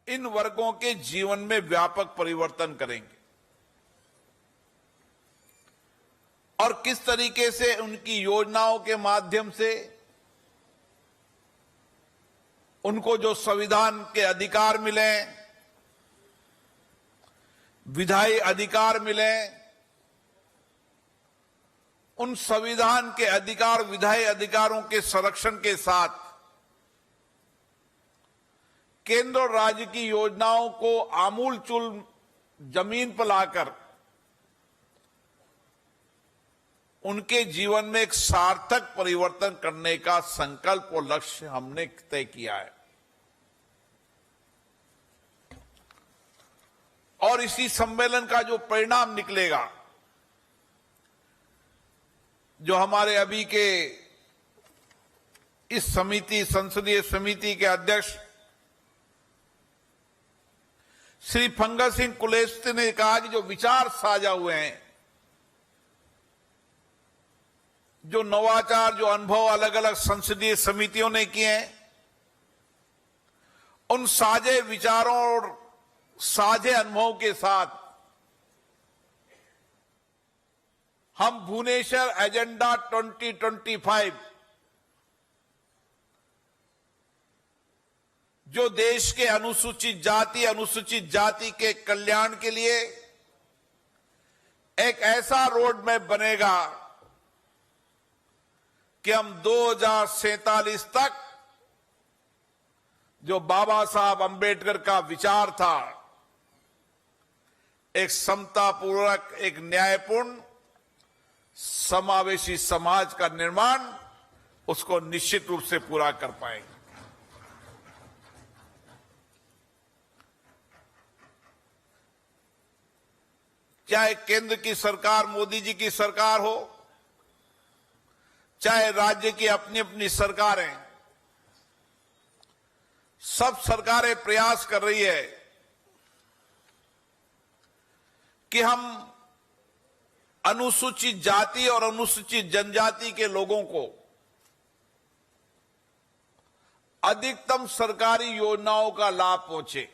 इन वर्गों के जीवन में व्यापक परिवर्तन करेंगे और किस तरीके से उनकी योजनाओं के माध्यम से उनको जो संविधान के अधिकार मिले, विधायी अधिकार मिले, उन संविधान के अधिकार, विधायी अधिकारों के संरक्षण के साथ केंद्र और राज्य की योजनाओं को आमूलचूल जमीन पर लाकर उनके जीवन में एक सार्थक परिवर्तन करने का संकल्प और लक्ष्य हमने तय किया है। और इसी सम्मेलन का जो परिणाम निकलेगा, जो हमारे अभी के इस समिति, संसदीय समिति के अध्यक्ष श्री फंगस सिंह कुलस्ते ने कहा कि जो विचार साझा हुए हैं, जो नवाचार, जो अनुभव अलग अलग संसदीय समितियों ने किए हैं, उन साझे विचारों और साझे अनुभवों के साथ हम भुवनेश्वर एजेंडा 2025 जो देश के अनुसूचित जाति के कल्याण के लिए एक ऐसा रोड मैप बनेगा कि हम 2047 तक जो बाबा साहब अंबेडकर का विचार था, एक समतापूर्वक, एक न्यायपूर्ण, समावेशी समाज का निर्माण, उसको निश्चित रूप से पूरा कर पाएंगे। चाहे केंद्र की सरकार, मोदी जी की सरकार हो, चाहे राज्य की अपनी अपनी सरकारें, सब सरकारें प्रयास कर रही है कि हम अनुसूचित जाति और अनुसूचित जनजाति के लोगों को अधिकतम सरकारी योजनाओं का लाभ पहुंचे,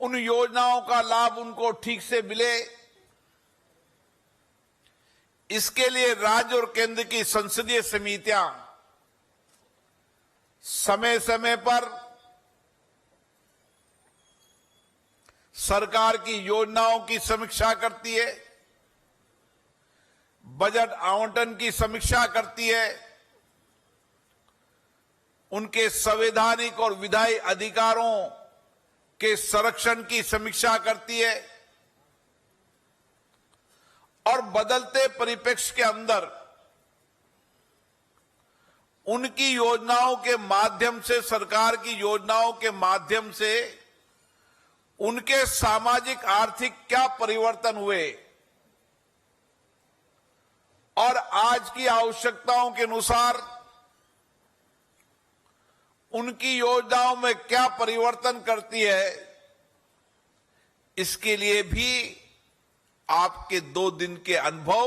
उन योजनाओं का लाभ उनको ठीक से मिले। इसके लिए राज्य और केंद्र की संसदीय समितियां समय समय पर सरकार की योजनाओं की समीक्षा करती है, बजट आवंटन की समीक्षा करती है, उनके संवैधानिक और विधायी अधिकारों के संरक्षण की समीक्षा करती है और बदलते परिप्रेक्ष्य के अंदर उनकी योजनाओं के माध्यम से, सरकार की योजनाओं के माध्यम से उनके सामाजिक आर्थिक क्या परिवर्तन हुए और आज की आवश्यकताओं के अनुसार उनकी योजनाओं में क्या परिवर्तन करती है, इसके लिए भी आपके 2 दिन के अनुभव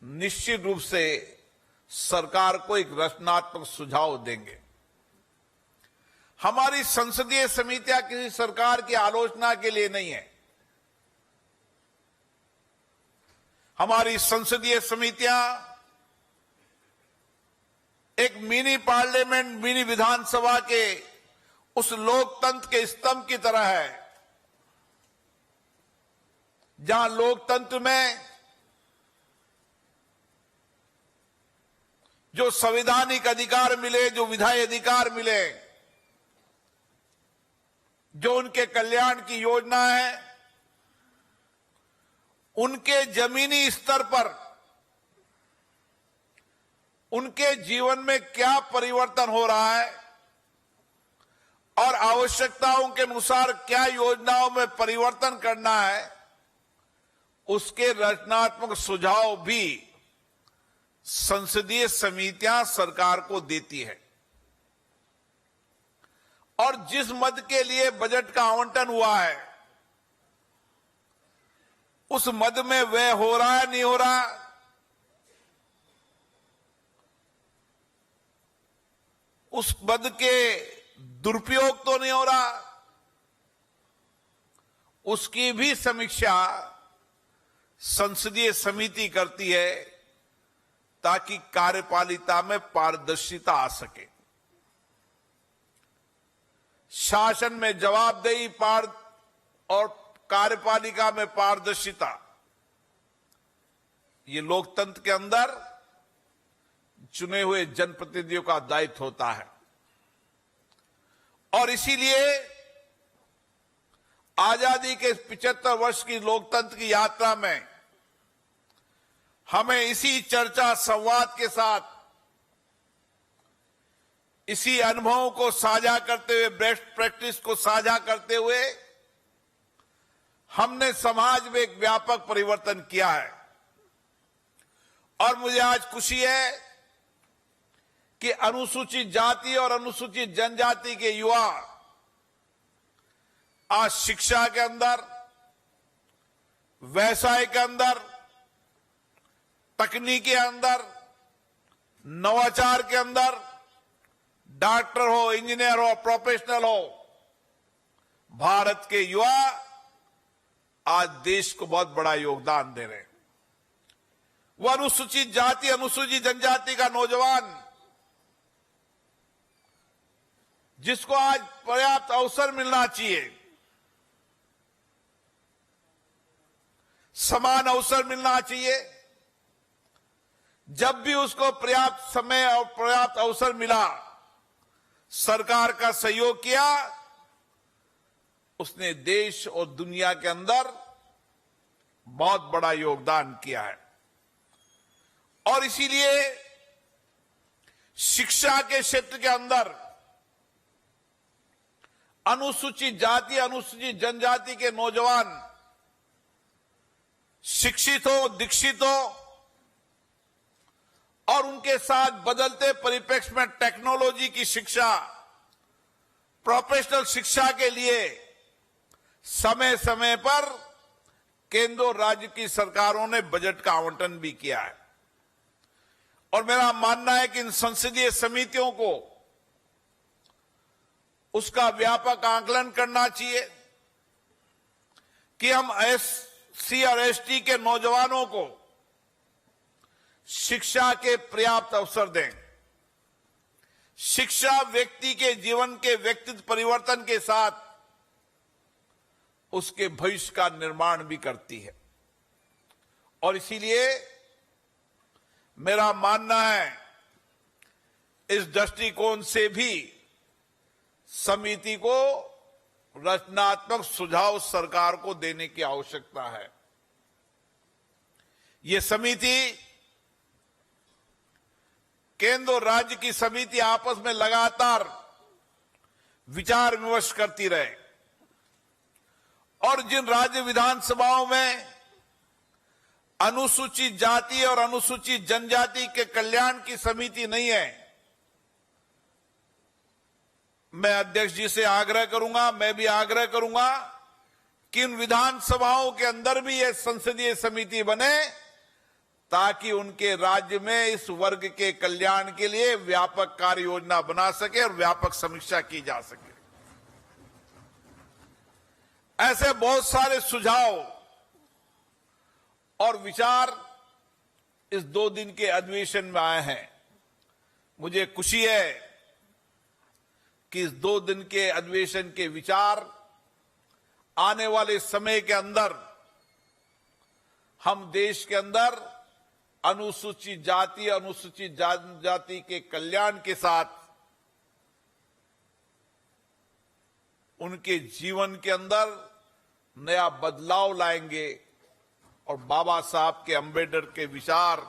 निश्चित रूप से सरकार को एक रचनात्मक सुझाव देंगे। हमारी संसदीय समितियां किसी सरकार की आलोचना के लिए नहीं है। हमारी संसदीय समितियां एक मिनी पार्लियामेंट, मिनी विधानसभा के उस लोकतंत्र के स्तंभ की तरह है, जहां लोकतंत्र में जो संवैधानिक अधिकार मिले, जो विधायी अधिकार मिले, जो उनके कल्याण की योजना है, उनके जमीनी स्तर पर उनके जीवन में क्या परिवर्तन हो रहा है और आवश्यकताओं के अनुसार क्या योजनाओं में परिवर्तन करना है, उसके रचनात्मक सुझाव भी संसदीय समितियां सरकार को देती है। और जिस मद के लिए बजट का आवंटन हुआ है, उस मद में व्यय हो रहा है, नहीं हो रहा, उस पद के दुरुपयोग तो नहीं हो रहा, उसकी भी समीक्षा संसदीय समिति करती है ताकि कार्यपालिका में पारदर्शिता आ सके। शासन में जवाबदेही और कार्यपालिका में पारदर्शिता, ये लोकतंत्र के अंदर चुने हुए जनप्रतिनिधियों का दायित्व होता है। और इसीलिए आजादी के 75 वर्ष की लोकतंत्र की यात्रा में हमें इसी चर्चा संवाद के साथ, इसी अनुभवों को साझा करते हुए, बेस्ट प्रैक्टिस को साझा करते हुए हमने समाज में एक व्यापक परिवर्तन किया है। और मुझे आज खुशी है कि अनुसूचित जाति और अनुसूचित जनजाति के युवा आज शिक्षा के अंदर, व्यवसाय के अंदर, तकनीक के अंदर, नवाचार के अंदर, डॉक्टर हो, इंजीनियर हो, प्रोफेशनल हो, भारत के युवा आज देश को बहुत बड़ा योगदान दे रहे हैं। वो अनुसूचित जाति, अनुसूचित जनजाति का नौजवान जिसको आज पर्याप्त अवसर मिलना चाहिए, समान अवसर मिलना चाहिए, जब भी उसको पर्याप्त समय और पर्याप्त अवसर मिला, सरकार का सहयोग किया, उसने देश और दुनिया के अंदर बहुत बड़ा योगदान किया है। और इसीलिए शिक्षा के क्षेत्र के अंदर अनुसूचित जाति, अनुसूचित जनजाति के नौजवान शिक्षित हो, दीक्षित हो और उनके साथ बदलते परिप्रेक्ष्य में टेक्नोलॉजी की शिक्षा, प्रोफेशनल शिक्षा के लिए समय समय पर केंद्र और राज्य की सरकारों ने बजट का आवंटन भी किया है। और मेरा मानना है कि इन संसदीय समितियों को उसका व्यापक आकलन करना चाहिए कि हम एससी और एसटी के नौजवानों को शिक्षा के पर्याप्त अवसर दें। शिक्षा व्यक्ति के जीवन के व्यक्तित्व परिवर्तन के साथ उसके भविष्य का निर्माण भी करती है। और इसीलिए मेरा मानना है इस दृष्टिकोण से भी समिति को रचनात्मक सुझाव सरकार को देने की आवश्यकता है। ये समिति, केंद्र और राज्य की समिति आपस में लगातार विचार विमर्श करती रहे और जिन राज्य विधानसभाओं में अनुसूचित जाति और अनुसूचित जनजाति के कल्याण की समिति नहीं है, मैं अध्यक्ष जी से आग्रह करूंगा, मैं भी आग्रह करूंगा कि उन विधानसभाओं के अंदर भी ये संसदीय समिति बने ताकि उनके राज्य में इस वर्ग के कल्याण के लिए व्यापक कार्य योजना बना सके और व्यापक समीक्षा की जा सके। ऐसे बहुत सारे सुझाव और विचार इस 2 दिन के अधिवेशन में आए हैं। मुझे खुशी है कि इस 2 दिन के अधिवेशन के विचार आने वाले समय के अंदर हम देश के अंदर अनुसूचित जाति, अनुसूचित जनजाति के कल्याण के साथ उनके जीवन के अंदर नया बदलाव लाएंगे और बाबा साहब के अम्बेडकर के विचार,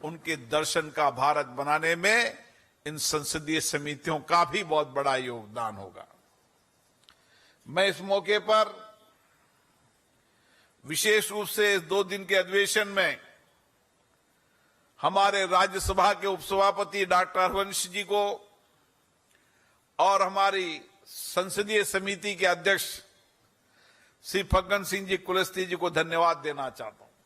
उनके दर्शन का भारत बनाने में इन संसदीय समितियों का भी बहुत बड़ा योगदान होगा। मैं इस मौके पर विशेष रूप से इस 2 दिन के अधिवेशन में हमारे राज्यसभा के उपसभापति डॉक्टर हरवंश जी को और हमारी संसदीय समिति के अध्यक्ष श्री फग्गन सिंह जी कुलस्ते जी को धन्यवाद देना चाहता हूं।